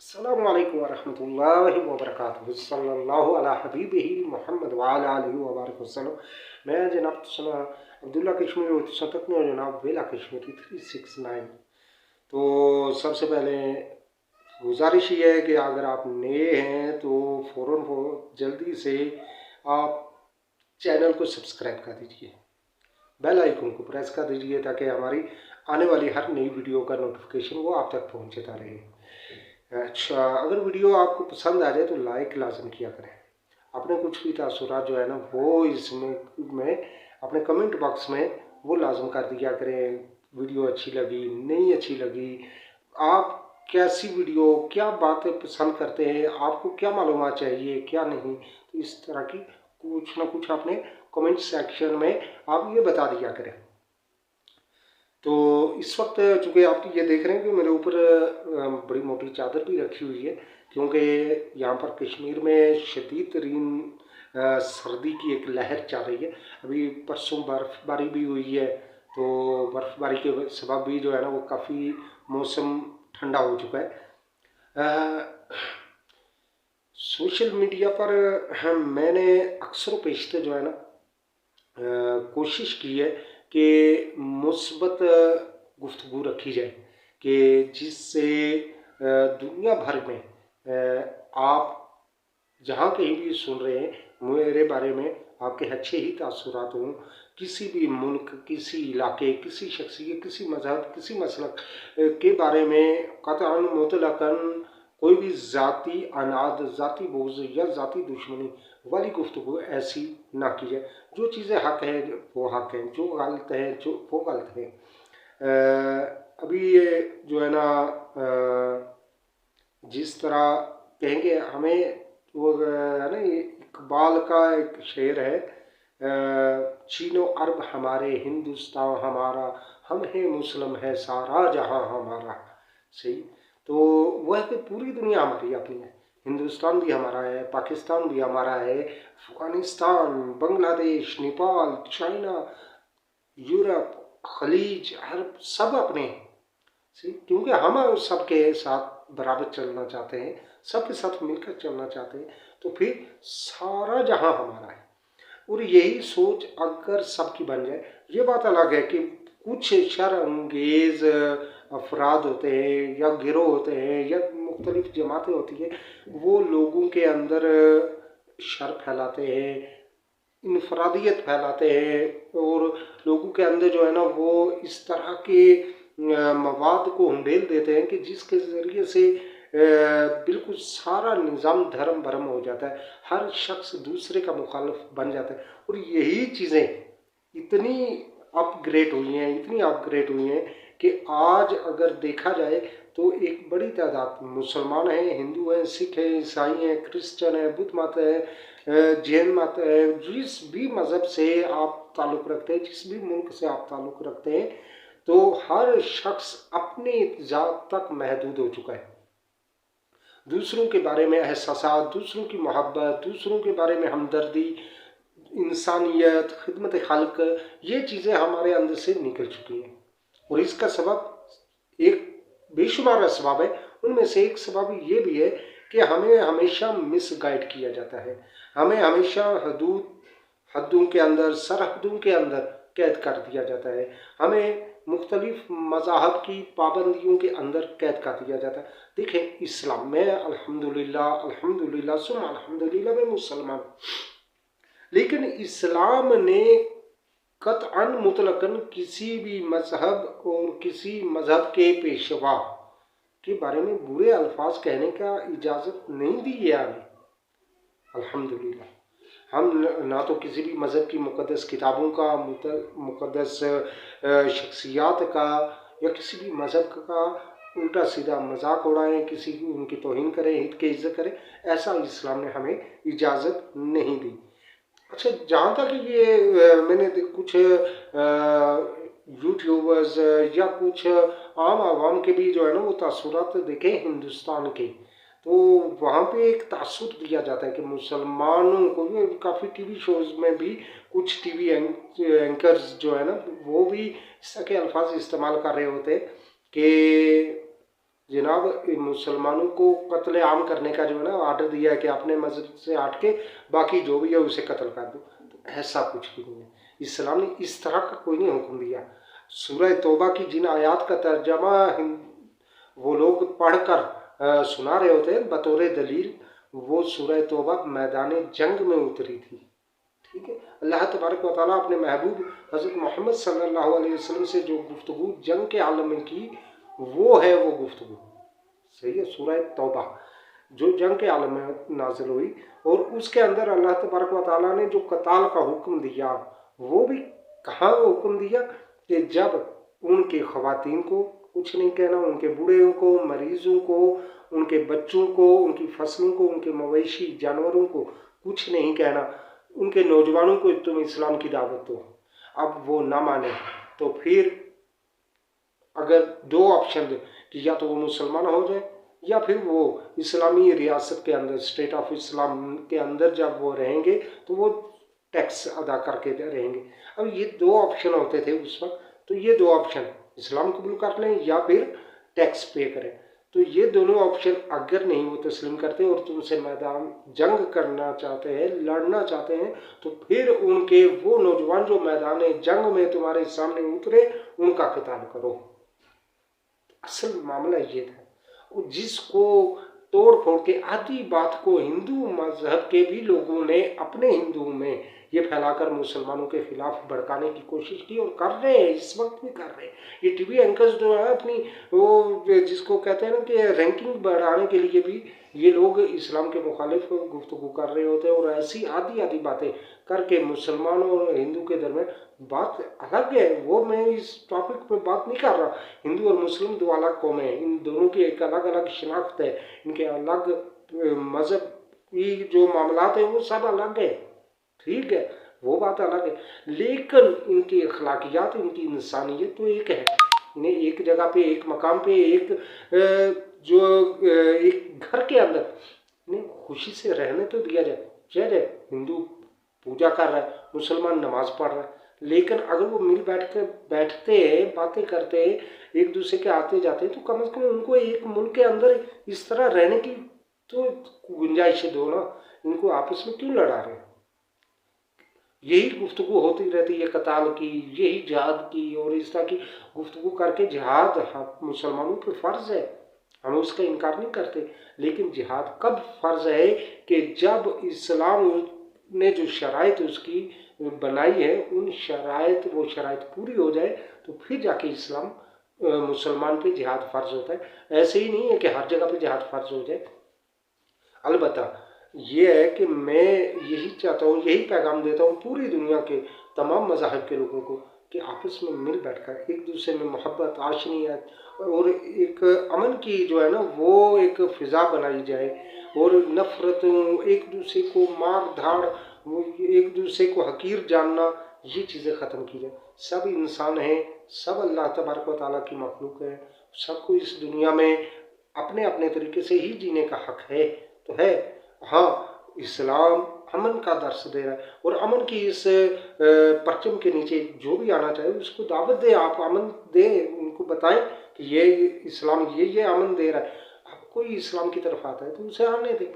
अस्सलामु अलैकुम वरहमतुल्लाहि वबरकातुहू सल्लल्लाहु अला हबीबिही मोहम्मद व अला आलिहि व बारिक वसल्लम। मैं जनाब अब्दुल्ला कश्मीरी सतत में जनाब वेला कश्मीरी 369। तो सबसे पहले गुजारिश ये है कि अगर आप नए हैं तो फ़ौरन जल्दी से आप चैनल को सब्सक्राइब कर दीजिए, बेल आइकन को प्रेस कर दीजिए ताकि हमारी आने वाली हर नई वीडियो का नोटिफिकेशन वो आप तक पहुंचता रहे। अच्छा, अगर वीडियो आपको पसंद आ जाए तो लाइक लाजम किया करें। अपने कुछ भी तासुरात जो है ना वो इसमें अपने कमेंट बॉक्स में वो लाजम कर दिया करें। वीडियो अच्छी लगी, नहीं अच्छी लगी, आप कैसी वीडियो, क्या बातें पसंद करते हैं, आपको क्या मालूमात चाहिए, क्या नहीं, तो इस तरह की कुछ ना कुछ अपने कमेंट सेक्शन में आप ये बता दिया करें। तो इस वक्त चूँकि आप ये देख रहे हैं कि मेरे ऊपर बड़ी मोटी चादर भी रखी हुई है, क्योंकि यहाँ पर कश्मीर में शदीद तरीन सर्दी की एक लहर चल रही है। अभी परसों बर्फ़बारी भी हुई है, तो बर्फ़बारी के सबब भी जो है ना वो काफ़ी मौसम ठंडा हो चुका है। सोशल मीडिया पर मैंने अक्सर पेशतर जो है ना कोशिश की है कि मुस्बत गुफ्तगू रखी जाए कि जिससे दुनिया भर में आप जहाँ कहीं भी सुन रहे हैं मेरे बारे में आपके अच्छे ही तासुरात हों। किसी भी मुल्क, किसी इलाके, किसी शख्सियत, किसी मजहब, किसी मसलक के बारे में कतअन मुतलकन कोई भी ज़ाती अनाद, ज़ाती बोझ या ज़ाती दुश्मनी वाली गुफ्तगू ऐसी ना की जाए। जो चीज़ें हक हैं वो हक हैं, जो गलत है जो वो गलत है। अभी ये जो है ना जिस तरह कहेंगे हमें वो है ना, ये इकबाल का एक शेर है, चीनो अरब हमारे, हिंदुस्तान हमारा, हम हैं मुस्लिम है सारा जहां हमारा। सही, तो वह है कि पूरी दुनिया हमारी अपनी है। हिंदुस्तान भी हमारा है, पाकिस्तान भी हमारा है, अफगानिस्तान, बांग्लादेश, नेपाल, चाइना, यूरोप, खलीज, अरब सब अपने हैं। सही, क्योंकि हम सबके साथ बराबर चलना चाहते हैं, सबके साथ मिलकर चलना चाहते हैं, तो फिर सारा जहां हमारा है। और यही सोच अगर सबकी बन जाए, ये बात अलग है कि कुछ शर्अंगेज अफराद होते हैं या गिरोह होते हैं या मुख्तलिफ जमातें होती हैं, वो लोगों के अंदर शर फैलाते हैं, इनफरादियत फैलाते हैं और लोगों के अंदर जो है ना वो इस तरह के मवाद को उंडेल देते हैं कि जिसके ज़रिए से बिल्कुल सारा निज़ाम धर्म भरम हो जाता है, हर शख्स दूसरे का मुखालिफ बन जाता है। और यही चीज़ें इतनी अपग्रेड हुई हैं, इतनी अपग्रेड हुई हैं कि आज अगर देखा जाए तो एक बड़ी तादाद मुसलमान हैं, हिंदू हैं, सिख हैं, ईसाई हैं, क्रिश्चन हैं, बुद्ध मत है, जैन मत है, जिस भी मज़हब से आप ताल्लुक़ रखते हैं, जिस भी मुल्क से आप ताल्लुक़ रखते हैं, तो हर शख्स अपने ज़ात तक महदूद हो चुका है। दूसरों के बारे में एहसासात, दूसरों की मोहब्बत, दूसरों के बारे में हमदर्दी, इंसानियत, खिदमत खल्क, ये चीज़ें हमारे अंदर से निकल चुकी हैं। और इसका सबब एक बेशुमार असबाब है, उनमें से एक सबब ये भी है कि हमें हमेशा मिसगाइड किया जाता है, हमें हमेशा हदों के अंदर, सरहदों के अंदर कैद कर दिया जाता है, हमें मुख्तलिफ मज़ाहब की पाबंदियों के अंदर कैद कर दिया जाता है। देखें, इस्लाम में अल्हम्दुलिल्लाह अल्हम्दुलिल्लाह सुम्मा अल्हम्दुलिल्लाह में मुसलमान, लेकिन इस्लाम ने कतअन मुतलकन किसी भी मजहब और किसी मजहब के पेशवा के बारे में बुरे अल्फाज कहने का इजाज़त नहीं दी है हमें। अल्हम्दुलिल्लाह हम ना तो किसी भी मज़हब की मुक़द्दस किताबों का, मुक़द्दस शख्सियात का या किसी भी मज़हब का उल्टा सीधा मजाक उड़ाएं, किसी की उनकी तौहीन करें, हित की इज्जत करें, ऐसा इस्लाम ने हमें इजाज़त नहीं दी। अच्छा, जहाँ तक ये मैंने कुछ यूट्यूबर्स या कुछ आम आवाम के भी जो है ना वो तासुरात देखे हिंदुस्तान के, तो वहाँ पे एक तासुर दिया जाता है कि मुसलमानों को भी, काफ़ी टीवी शोज़ में भी कुछ टीवी एंकर्स जो है ना वो भी इस तरह के अल्फाज इस्तेमाल कर रहे होते हैं कि जनाब मुसलमानों को कत्ले आम करने का जो है ना आर्डर दिया है कि अपने मस्जिद से हट के बाकी जो भी है उसे कत्ल कर दो। तो ऐसा कुछ भी नहीं है, इस्लाम ने इस तरह का कोई नहीं हुक्म दिया। सूरह तौबा की जिन आयात का तर्जमा वो लोग पढ़कर सुना रहे होते हैं बतौर दलील, वो सूरह तौबा मैदान जंग में उतरी थी। ठीक है, अल्लाह तबारक व तआला अपने महबूब हज़रत मोहम्मद सल्लल्लाहु अलैहि वसल्लम से जो गुफ्तगू जंग के आलम में की, वो है वो गुफ्तगू। सही है, सूरह तौबा जो जंग के आलम में नाजिल हुई, और उसके अंदर अल्लाह तबारक व तआला ने जो कताल का हुक्म दिया, वो भी कहाँ हुक्म दिया कि जब उनके ख़वातीन को कुछ नहीं कहना, उनके बूढ़ों को, मरीजों को, उनके बच्चों को, उनकी फसलों को, उनके मवेशी जानवरों को कुछ नहीं कहना, उनके नौजवानों को तुम इस्लाम की दावत दो। अब वो ना माने तो फिर अगर दो ऑप्शन दे कि या तो वो मुसलमान हो जाए या फिर वो इस्लामी रियासत के अंदर, स्टेट ऑफ इस्लाम के अंदर जब वो रहेंगे तो वो टैक्स अदा करके रहेंगे। अब ये दो ऑप्शन होते थे उस वक्त, तो ये दो ऑप्शन इस्लाम कबूल कर लें या फिर टैक्स पे करें। तो ये दोनों ऑप्शन अगर नहीं वो तस्लीम करते और तुमसे मैदान जंग करना चाहते हैं, लड़ना चाहते हैं, तो फिर उनके वो नौजवान जो मैदान जंग में तुम्हारे सामने उतरे उनका क़िताल करो। असल मामला ये था, जिसको तोड़ फोड़ के आधी बात को हिंदू मजहब के भी लोगों ने अपने हिंदुओं में ये फैलाकर मुसलमानों के खिलाफ भड़काने की कोशिश की, और कर रहे हैं, इस वक्त भी कर रहे हैं। ये टीवी एंकर्स जो है अपनी वो जिसको कहते हैं ना कि रैंकिंग बढ़ाने के लिए भी ये लोग इस्लाम के मुखालिफ गुफ्तगू कर रहे होते हैं, और ऐसी आधी आधी बातें करके मुसलमानों और हिंदू के दरमियान बात अलग है। वो मैं इस टॉपिक पे बात नहीं कर रहा। हिंदू और मुस्लिम दो अलग कौमें हैं, इन दोनों की एक अलग अलग शिनाख्त है, इनके अलग मजहब की जो मामलात है वो सब अलग है, ठीक है, वो बात अलग है। लेकिन इनकी अखलाकियात, इनकी इंसानियत तो एक है। इन्हें एक जगह पे, एक मकाम पे, एक एक घर के अंदर इन्हें खुशी से रहने तो दिया जाए। चाहे हिंदू पूजा कर रहा है, मुसलमान नमाज पढ़ रहा है, लेकिन अगर वो मिल बैठते हैं, बातें करते हैं, एक दूसरे के आते जाते हैं, तो कम से कम उनको एक मुल्क के अंदर इस तरह रहने की तो गुंजाइश दो ना। इनको आपस में क्यों लड़ा रहे हैं? यही गुफ्तगू होती रहती है कताल की, यही जिहाद की, और इस तरह की गुफ्तगू करके जिहाद मुसलमानों पे फ़र्ज़ है, हम उसका इनकार नहीं करते। लेकिन जिहाद कब फ़र्ज़ है कि जब इस्लाम ने जो शराइत उसकी बनाई है, उन वो शराइत पूरी हो जाए, तो फिर जाके इस्लाम मुसलमान पे जिहाद फ़र्ज़ होता है। ऐसे ही नहीं है कि हर जगह पे जिहाद फ़र्ज़ हो जाए। अलबत्ता ये है कि मैं यही चाहता हूँ, यही पैगाम देता हूँ पूरी दुनिया के तमाम मज़ाहिब के लोगों को कि आपस में मिल बैठकर एक दूसरे में मोहब्बत, आशनियत और एक अमन की जो है ना वो एक फ़िज़ा बनाई जाए, और नफ़रत, एक दूसरे को मार धाड़, एक दूसरे को हकीर जानना, ये चीज़ें ख़त्म की जाए। सब इंसान हैं, सब अल्लाह तबारक व तआला की मखलूक है, सबको इस दुनिया में अपने अपने तरीके से ही जीने का हक है। तो है, हाँ, इस्लाम अमन का दर्स दे रहा है, और अमन की इस परचम के नीचे जो भी आना चाहे उसको दावत दें, आप अमन दें, उनको बताएं कि ये इस्लाम ये अमन दे रहा है। अब कोई इस्लाम की तरफ आता है तो उसे आने दें।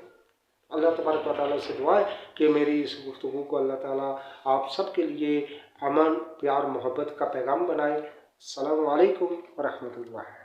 अल्लाह तबारक व तआला से दुआ है कि मेरी इस गुफ्तगू को अल्लाह ताला आप सब के लिए अमन, प्यार, मोहब्बत का पैगाम बनाए। अस्सलामु अलैकुम व रहमतुल्लाह।